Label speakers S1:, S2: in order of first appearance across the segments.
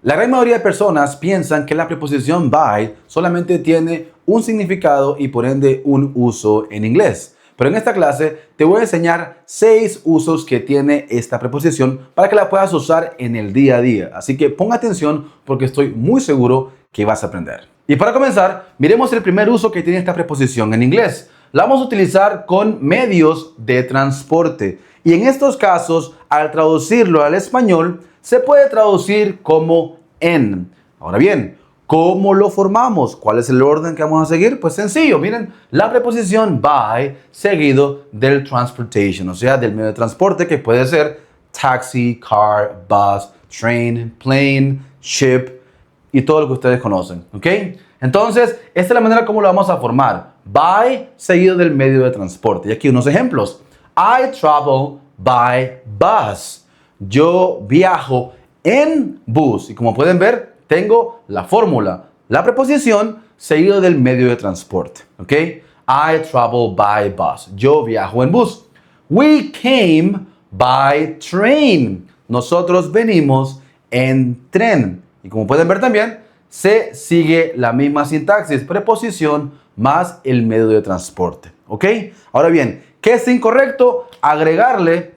S1: La gran mayoría de personas piensan que la preposición by solamente tiene un significado y por ende un uso en inglés. Pero en esta clase te voy a enseñar 6 usos que tiene esta preposición para que la puedas usar en el día a día. Así que pon atención porque estoy muy seguro que vas a aprender. Y para comenzar, miremos el primer uso que tiene esta preposición en inglés. La vamos a utilizar con medios de transporte. Y en estos casos, al traducirlo al español, se puede traducir como en. Ahora bien, ¿cómo lo formamos? ¿Cuál es el orden que vamos a seguir? Pues sencillo, miren, la preposición by seguido del transportation, o sea, del medio de transporte que puede ser taxi, car, bus, train, plane, ship y todo lo que ustedes conocen, ¿ok? Entonces, esta es la manera como lo vamos a formar. By seguido del medio de transporte. Y aquí unos ejemplos. I travel by bus. Yo viajo en bus. Y como pueden ver, tengo la fórmula, la preposición seguido del medio de transporte. ¿Ok? I travel by bus. Yo viajo en bus. We came by train. Nosotros venimos en tren. Y como pueden ver también, se sigue la misma sintaxis, preposición más el medio de transporte. ¿Ok? Ahora bien, ¿qué es incorrecto? Agregarle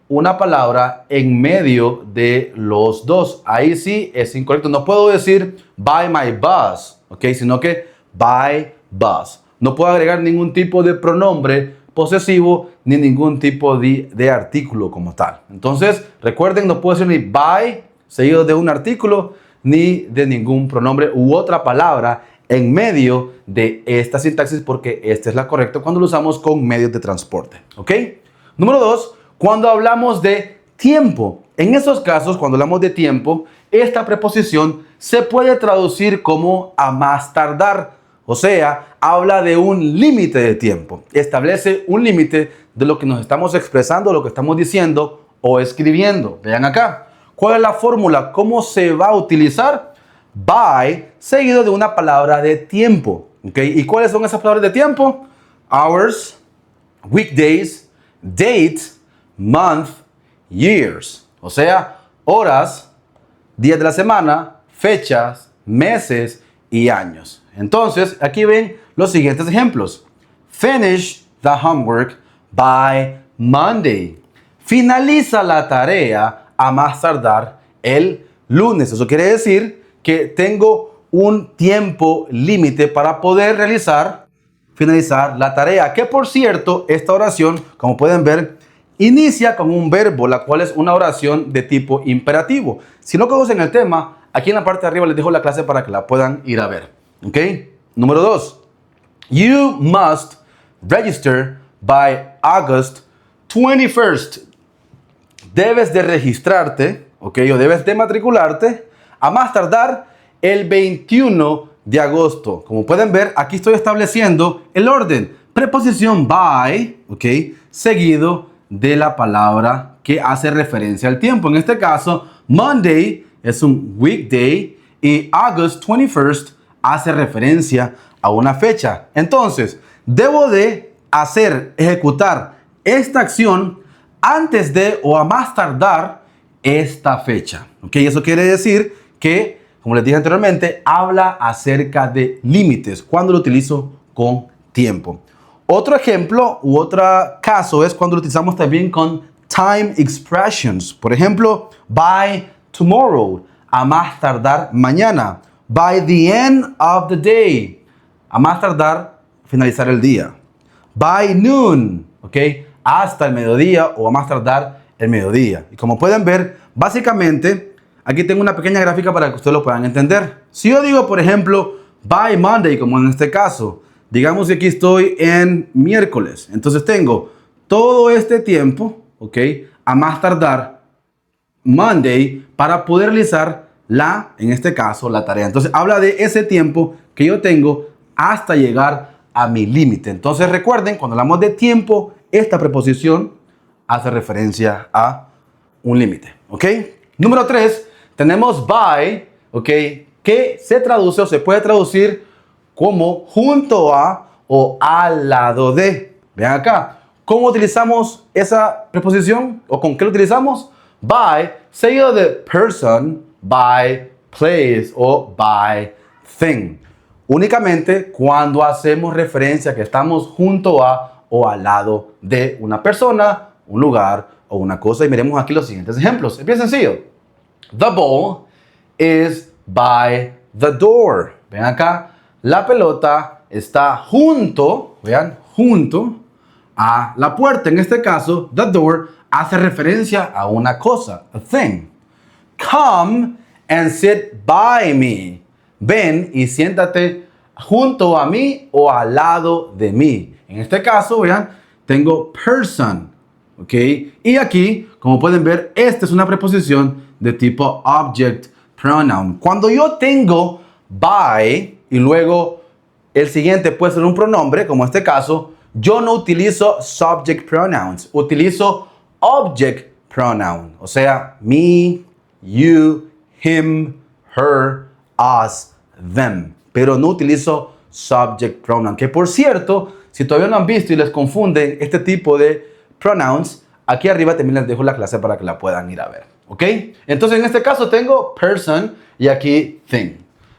S1: una palabra en medio de los dos. Ahí sí es incorrecto. No puedo decir by my bus, ¿ok? Sino que by bus. No puedo agregar ningún tipo de pronombre posesivo ni ningún tipo de artículo como tal. Entonces, recuerden, no puedo decir ni by seguido de un artículo ni de ningún pronombre u otra palabra en medio de esta sintaxis porque esta es la correcta cuando lo usamos con medios de transporte. ¿Ok? Número 2. Cuando hablamos de tiempo, en esos casos, cuando hablamos de tiempo, esta preposición se puede traducir como a más tardar. O sea, habla de un límite de tiempo. Establece un límite de lo que nos estamos expresando, lo que estamos diciendo o escribiendo. Vean acá. ¿Cuál es la fórmula? ¿Cómo se va a utilizar? By seguido de una palabra de tiempo. ¿Ok? ¿Y cuáles son esas palabras de tiempo? Hours, weekdays, date, month, years, o sea, horas, días de la semana, fechas, meses y años. Entonces, aquí ven los siguientes ejemplos. Finish the homework by Monday. Finaliza la tarea a más tardar el lunes. Eso quiere decir que tengo un tiempo límite para poder finalizar la tarea. Que por cierto, esta oración, como pueden ver, inicia con un verbo, la cual es una oración de tipo imperativo. Si no conocen el tema, aquí en la parte de arriba les dejo la clase para que la puedan ir a ver. ¿Ok? Número 2. You must register by August 21st. Debes de registrarte, ¿ok? O debes de matricularte a más tardar el 21 de agosto. Como pueden ver, aquí estoy estableciendo el orden. Preposición by, ¿ok? Seguido de la palabra que hace referencia al tiempo. En este caso, Monday es un weekday y August 21st hace referencia a una fecha. Entonces, debo de ejecutar esta acción antes de o a más tardar esta fecha. ¿Ok? Eso quiere decir que, como les dije anteriormente, habla acerca de límites cuando lo utilizo con tiempo. Otro ejemplo u otro caso es cuando lo utilizamos también con time expressions. Por ejemplo, by tomorrow, a más tardar mañana. By the end of the day, a más tardar finalizar el día. By noon, ¿ok? Hasta el mediodía o a más tardar el mediodía. Y como pueden ver, básicamente, aquí tengo una pequeña gráfica para que ustedes lo puedan entender. Si yo digo, por ejemplo, by Monday, como en este caso, digamos que aquí estoy en miércoles. Entonces tengo todo este tiempo, ¿ok? A más tardar Monday para poder realizar en este caso, la tarea. Entonces habla de ese tiempo que yo tengo hasta llegar a mi límite. Entonces recuerden, cuando hablamos de tiempo, esta preposición hace referencia a un límite, ¿ok? Número 3, tenemos by, ¿ok? Que se traduce o se puede traducir como junto a o al lado de. Vean acá. ¿Cómo utilizamos esa preposición? ¿O con qué lo utilizamos? By, seguido de person, by place o by thing. Únicamente cuando hacemos referencia a que estamos junto a o al lado de una persona, un lugar o una cosa. Y miremos aquí los siguientes ejemplos. Es bien sencillo. The ball is by the door. Ven acá, la pelota está junto, vean, junto a la puerta. En este caso, the door hace referencia a una cosa, a thing. Come and sit by me. Ven y siéntate junto a mí o al lado de mí. En este caso, vean, tengo person, ¿ok? Y aquí, como pueden ver, esta es una preposición de tipo object pronoun. Cuando yo tengo by y luego el siguiente puede ser un pronombre, como este caso, yo no utilizo subject pronouns, utilizo object pronoun. O sea, me, you, him, her, us, them. Pero no utilizo subject pronoun. Que por cierto, si todavía no han visto y les confunden este tipo de pronouns, aquí arriba también les dejo la clase para que la puedan ir a ver. ¿Ok? Entonces en este caso tengo person y aquí thing.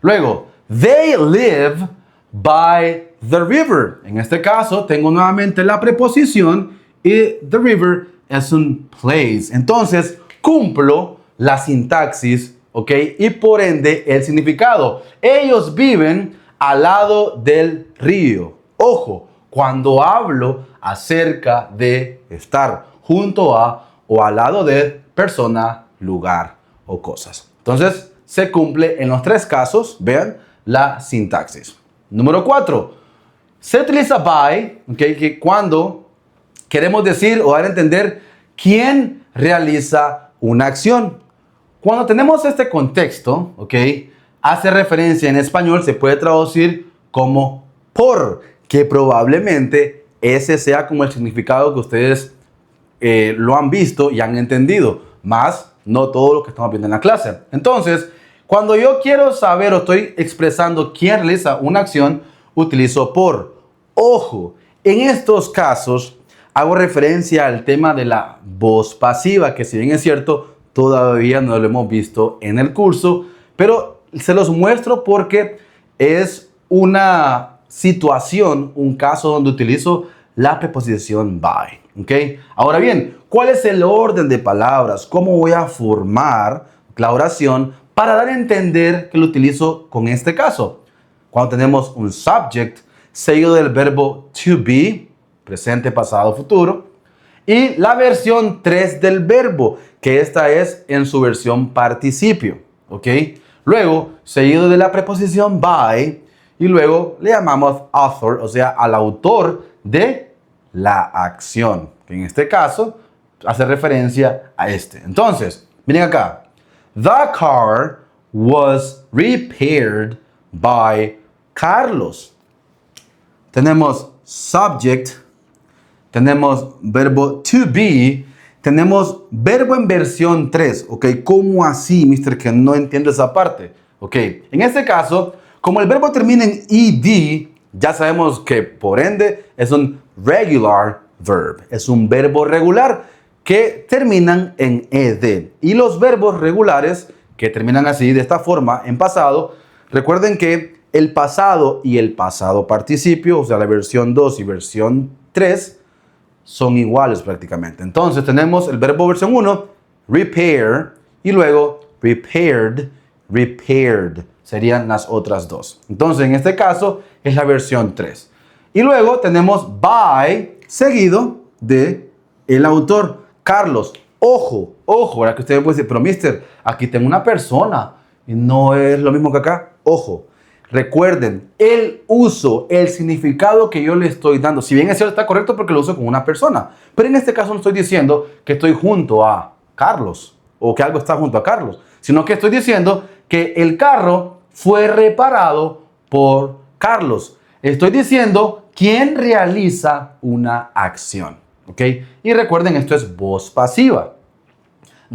S1: Luego, they live by the river. En este caso tengo nuevamente la preposición y the river es un place. Entonces cumplo la sintaxis, ¿ok? Y por ende el significado. Ellos viven al lado del río. Ojo, cuando hablo acerca de estar junto a o al lado de persona, lugar o cosas. Entonces se cumple en los tres casos. Vean la sintaxis. Número 4. Se utiliza by, ¿okay? Que cuando queremos decir o dar a entender quién realiza una acción. Cuando tenemos este contexto, ¿ok? Hace referencia en español, se puede traducir como por, que probablemente ese sea como el significado que ustedes lo han visto y han entendido, más no todo lo que estamos viendo en la clase. Entonces, cuando yo quiero saber o estoy expresando quién realiza una acción, utilizo por. Ojo, en estos casos hago referencia al tema de la voz pasiva, que si bien es cierto, todavía no lo hemos visto en el curso, pero se los muestro porque es una situación, un caso donde utilizo la preposición by. ¿Okay? Ahora bien, ¿cuál es el orden de palabras? ¿Cómo voy a formar la oración para dar a entender que lo utilizo con este caso? Cuando tenemos un subject seguido del verbo to be, presente, pasado, futuro, y la versión 3 del verbo, que esta es en su versión participio. ¿Ok? Luego, seguido de la preposición by, y luego le llamamos author, o sea, al autor de la acción, que en este caso hace referencia a este. Entonces, miren acá. The car was repaired by Carlos. Tenemos subject, tenemos verbo to be, tenemos verbo en versión 3. ¿Ok? ¿Cómo así, mister? Que no entiendo esa parte. ¿Ok? En este caso, como el verbo termina en ed, ya sabemos que por ende es un regular verb. Es un verbo regular que terminan en ed. Y los verbos regulares que terminan así, de esta forma, en pasado, recuerden que el pasado y el pasado participio, o sea, la versión 2 y versión 3, son iguales prácticamente. Entonces tenemos el verbo versión 1, repair, y luego repaired, repaired. Serían las otras dos. Entonces, en este caso, es la versión 3. Y luego tenemos by, seguido de el autor, Carlos. Ojo, ojo, ahora que ustedes pueden decir, pero mister, aquí tengo una persona y no es lo mismo que acá. Ojo, recuerden, el uso, el significado que yo le estoy dando, si bien es cierto, está correcto porque lo uso con una persona, pero en este caso no estoy diciendo que estoy junto a Carlos o que algo está junto a Carlos, sino que estoy diciendo que el carro fue reparado por Carlos. Estoy diciendo quién realiza una acción. ¿Ok? Y recuerden, esto es voz pasiva.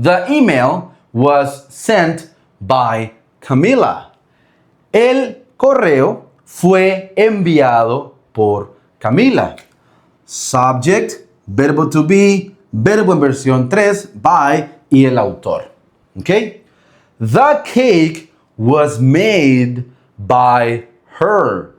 S1: The email was sent by Camila. El correo fue enviado por Camila. Subject, verbo to be, verbo en versión 3, by y el autor. ¿Ok? The cake was made by her.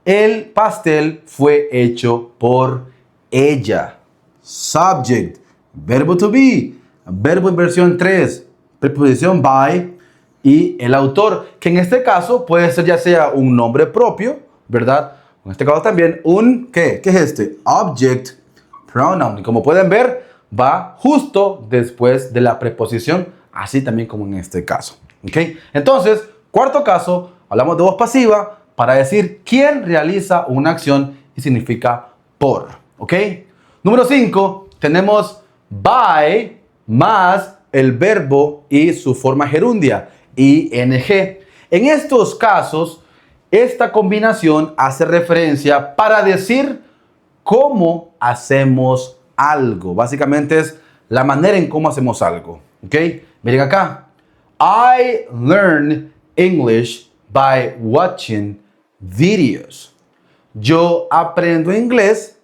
S1: El pastel fue hecho por ella. Subject, verbo to be, verbo en versión 3, preposición by y el autor, que en este caso puede ser ya sea un nombre propio, ¿verdad? En este caso también un, ¿qué? ¿Qué es este? Object pronoun. Y como pueden ver, va justo después de la preposición, así también como en este caso. ¿Ok? Entonces, cuarto caso, hablamos de voz pasiva para decir quién realiza una acción y significa por. ¿Ok? Número 5, tenemos by más el verbo y su forma gerundia, ing. En estos casos, esta combinación hace referencia para decir cómo hacemos algo. Básicamente es la manera en cómo hacemos algo. ¿Ok? Miren acá. I learn English by watching videos. Yo aprendo inglés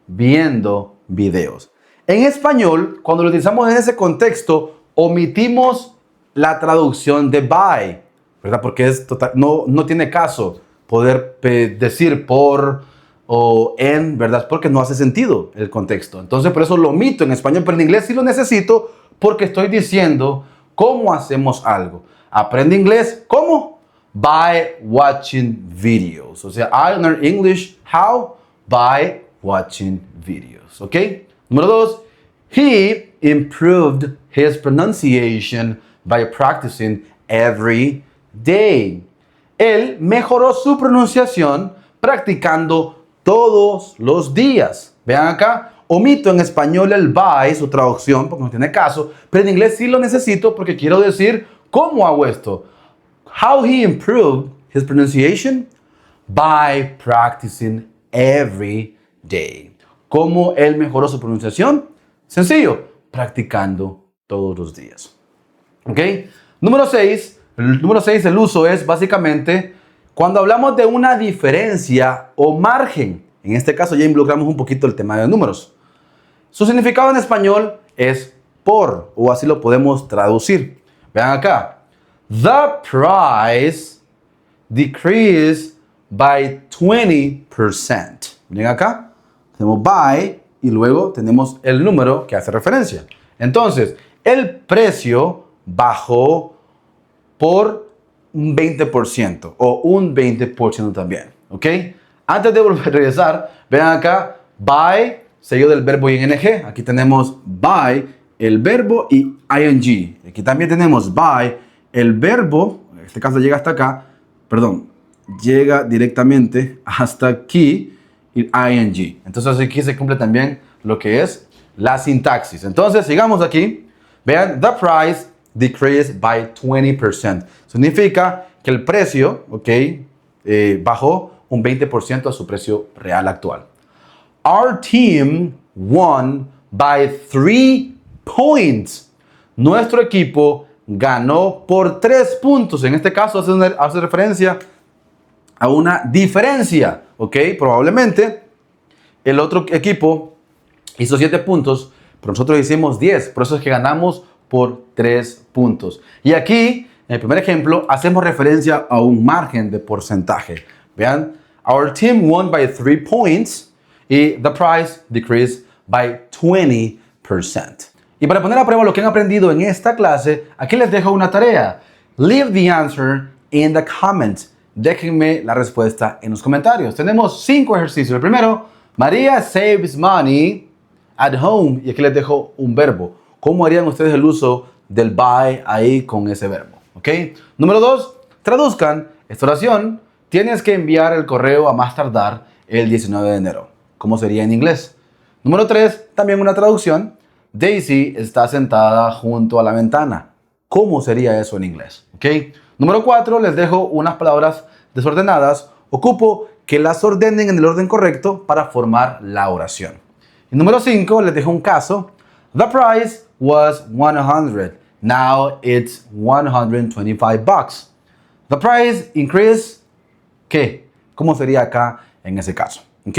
S1: viendo videos. En español, cuando lo utilizamos en ese contexto, omitimos la traducción de by, ¿verdad? Porque es no tiene caso poder decir por o en, ¿verdad? Porque no hace sentido el contexto. Entonces, por eso lo omito en español, pero en inglés sí lo necesito porque estoy diciendo cómo hacemos algo. Aprende inglés, ¿cómo? By watching videos. O sea, I learn English, how? By watching videos. ¿Ok? Número 2, he improved his pronunciation by practicing every day. Él mejoró su pronunciación practicando todos los días. Vean acá, omito en español el by, su traducción, porque no tiene caso, pero en inglés sí lo necesito porque quiero decir cómo hago esto. How he improved his pronunciation? By practicing every day. ¿Cómo él mejoró su pronunciación? Sencillo, practicando todos los días. ¿Ok? Número 6. El uso es básicamente cuando hablamos de una diferencia o margen. En este caso ya involucramos un poquito el tema de números. Su significado en español es por, o así lo podemos traducir. Vean acá. The price decreased by 20%. Miren acá. Tenemos by y luego tenemos el número que hace referencia. Entonces, el precio bajó por un 20% o un 20% también. ¿Ok? Antes de volver a regresar, vean acá, by, seguido del verbo ing. Aquí tenemos by, el verbo y ing. Aquí también tenemos by, el verbo, en este caso llega hasta acá, perdón, llega directamente hasta aquí y ing. Entonces aquí se cumple también lo que es la sintaxis. Entonces sigamos aquí. Vean, the price decreased by 20%. Significa que el precio, ¿ok? Bajó un 20% a su precio real actual. Our team won by 3 points. Nuestro equipo ganó por 3 puntos. En este caso hace referencia a una diferencia, ¿ok? Probablemente el otro equipo hizo 7 puntos, pero nosotros hicimos 10. Por eso es que ganamos por 3 puntos. Y aquí, en el primer ejemplo, hacemos referencia a un margen de porcentaje. Vean, our team won by 3 points y the price decreased by 20%. Y para poner a prueba lo que han aprendido en esta clase, aquí les dejo una tarea. Leave the answer in the comments. Déjenme la respuesta en los comentarios. Tenemos 5 ejercicios. El primero, María saves money at home. Y aquí les dejo un verbo. ¿Cómo harían ustedes el uso del by ahí con ese verbo? ¿Ok? Número 2, traduzcan esta oración. Tienes que enviar el correo a más tardar el 19 de enero. ¿Cómo sería en inglés? Número 3, también una traducción. Daisy está sentada junto a la ventana. ¿Cómo sería eso en inglés? ¿Ok? Número 4, les dejo unas palabras desordenadas. Ocupo que las ordenen en el orden correcto para formar la oración. Y número 5, les dejo un caso. The price was 100. Now it's $125. The price increased. ¿Qué? ¿Cómo sería acá en ese caso? ¿Ok?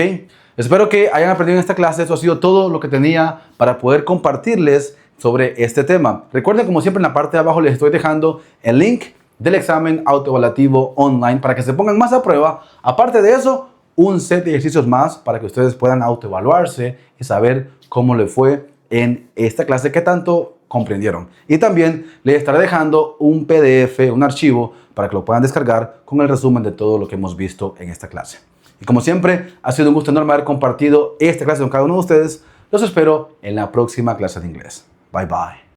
S1: Espero que hayan aprendido en esta clase. Eso ha sido todo lo que tenía para poder compartirles sobre este tema. Recuerden, como siempre, en la parte de abajo les estoy dejando el link del examen autoevaluativo online para que se pongan más a prueba. Aparte de eso, un set de ejercicios más para que ustedes puedan autoevaluarse y saber cómo le fue en esta clase, que tanto comprendieron. Y también les estaré dejando un PDF, un archivo, para que lo puedan descargar con el resumen de todo lo que hemos visto en esta clase. Y como siempre, ha sido un gusto enorme haber compartido esta clase con cada uno de ustedes. Los espero en la próxima clase de inglés. Bye bye.